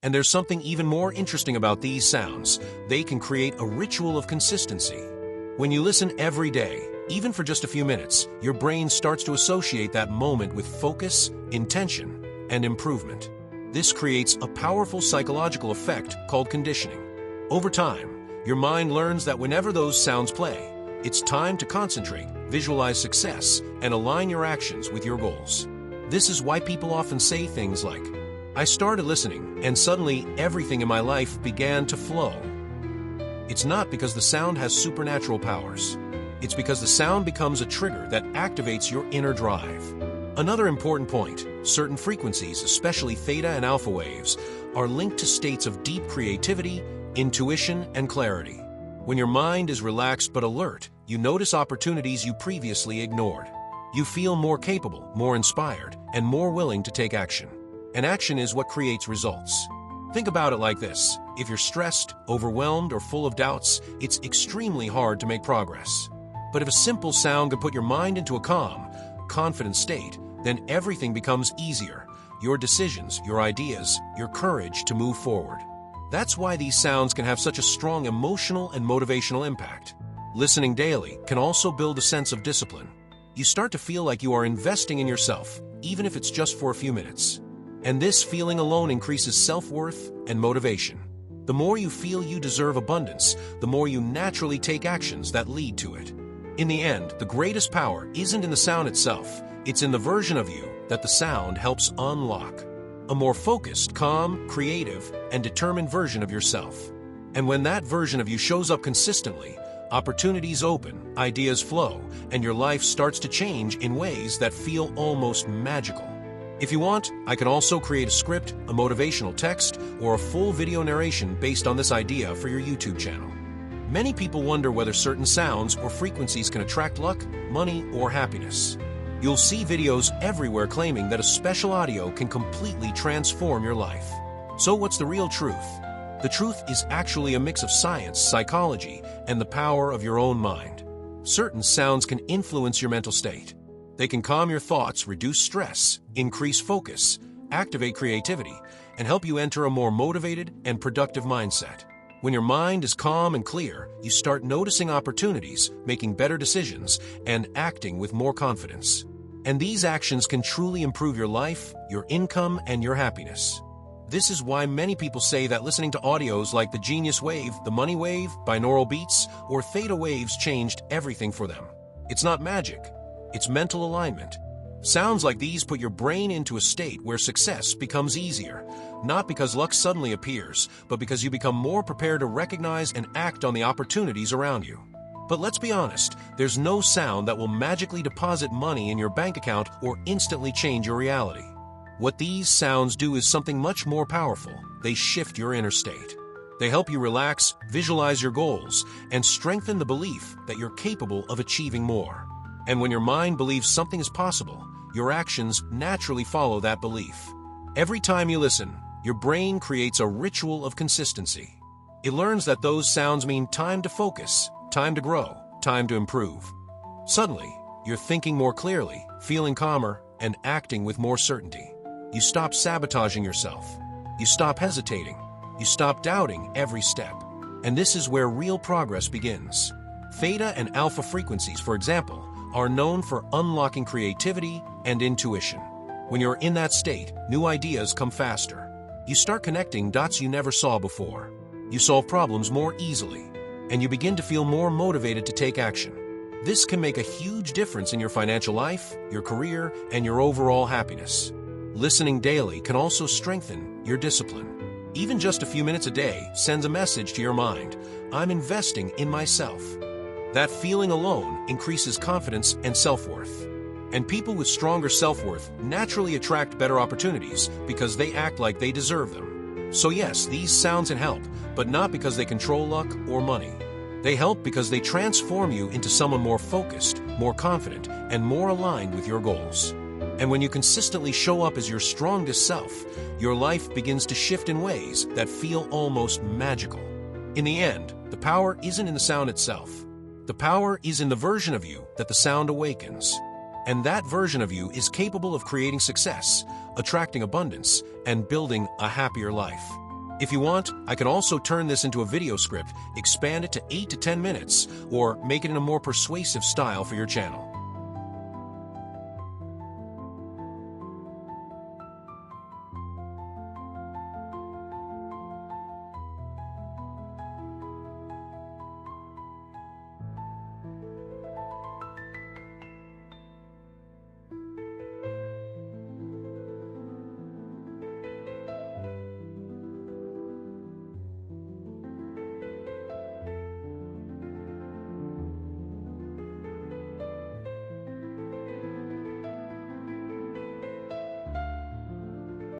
And there's something even more interesting about these sounds. They can create a ritual of consistency. When you listen every day, even for just a few minutes, your brain starts to associate that moment with focus, intention, and improvement. This creates a powerful psychological effect called conditioning. Over time, your mind learns that whenever those sounds play, it's time to concentrate, visualize success, and align your actions with your goals. This is why people often say things like, "I started listening, and suddenly everything in my life began to flow." It's not because the sound has supernatural powers. It's because the sound becomes a trigger that activates your inner drive. Another important point, certain frequencies, especially theta and alpha waves, are linked to states of deep creativity, intuition, and clarity. When your mind is relaxed but alert, you notice opportunities you previously ignored. You feel more capable, more inspired, and more willing to take action. And action is what creates results. Think about it like this. If you're stressed, overwhelmed, or full of doubts, it's extremely hard to make progress. But if a simple sound can put your mind into a calm, confident state, then everything becomes easier. Your decisions, your ideas, your courage to move forward. That's why these sounds can have such a strong emotional and motivational impact. Listening daily can also build a sense of discipline. You start to feel like you are investing in yourself, even if it's just for a few minutes. And this feeling alone increases self-worth and motivation. The more you feel you deserve abundance, the more you naturally take actions that lead to it. In the end, the greatest power isn't in the sound itself, it's in the version of you that the sound helps unlock. A more focused, calm, creative, and determined version of yourself. And when that version of you shows up consistently, opportunities open, ideas flow, and your life starts to change in ways that feel almost magical. If you want, I can also create a script, a motivational text, or a full video narration based on this idea for your YouTube channel. Many people wonder whether certain sounds or frequencies can attract luck, money, or happiness. You'll see videos everywhere claiming that a special audio can completely transform your life. So what's the real truth? The truth is actually a mix of science, psychology, and the power of your own mind. Certain sounds can influence your mental state. They can calm your thoughts, reduce stress, increase focus, activate creativity, and help you enter a more motivated and productive mindset. When your mind is calm and clear, you start noticing opportunities, making better decisions, and acting with more confidence. And these actions can truly improve your life, your income, and your happiness. This is why many people say that listening to audios like the Genius Wave, the Money Wave, binaural beats, or theta waves changed everything for them. It's not magic. It's mental alignment. Sounds like these put your brain into a state where success becomes easier, not because luck suddenly appears, but because you become more prepared to recognize and act on the opportunities around you. But let's be honest, there's no sound that will magically deposit money in your bank account or instantly change your reality. What these sounds do is something much more powerful. They shift your inner state. They help you relax, visualize your goals, and strengthen the belief that you're capable of achieving more. And when your mind believes something is possible, your actions naturally follow that belief. Every time you listen, your brain creates a ritual of consistency. It learns that those sounds mean time to focus, time to grow, time to improve. Suddenly, you're thinking more clearly, feeling calmer, and acting with more certainty. You stop sabotaging yourself. You stop hesitating. You stop doubting every step. And this is where real progress begins. Theta and alpha frequencies, for example, are known for unlocking creativity and intuition. When you're in that state, new ideas come faster. You start connecting dots you never saw before. You solve problems more easily, and you begin to feel more motivated to take action. This can make a huge difference in your financial life, your career, and your overall happiness. Listening daily can also strengthen your discipline. Even just a few minutes a day sends a message to your mind, I'm investing in myself. That feeling alone increases confidence and self-worth. And people with stronger self-worth naturally attract better opportunities because they act like they deserve them. So yes, these sounds can help, but not because they control luck or money. They help because they transform you into someone more focused, more confident, and more aligned with your goals. And when you consistently show up as your strongest self, your life begins to shift in ways that feel almost magical. In the end, the power isn't in the sound itself. The power is in the version of you that the sound awakens. And that version of you is capable of creating success, attracting abundance, and building a happier life. If you want, I can also turn this into a video script, expand it to 8 to 10 minutes, or make it in a more persuasive style for your channel.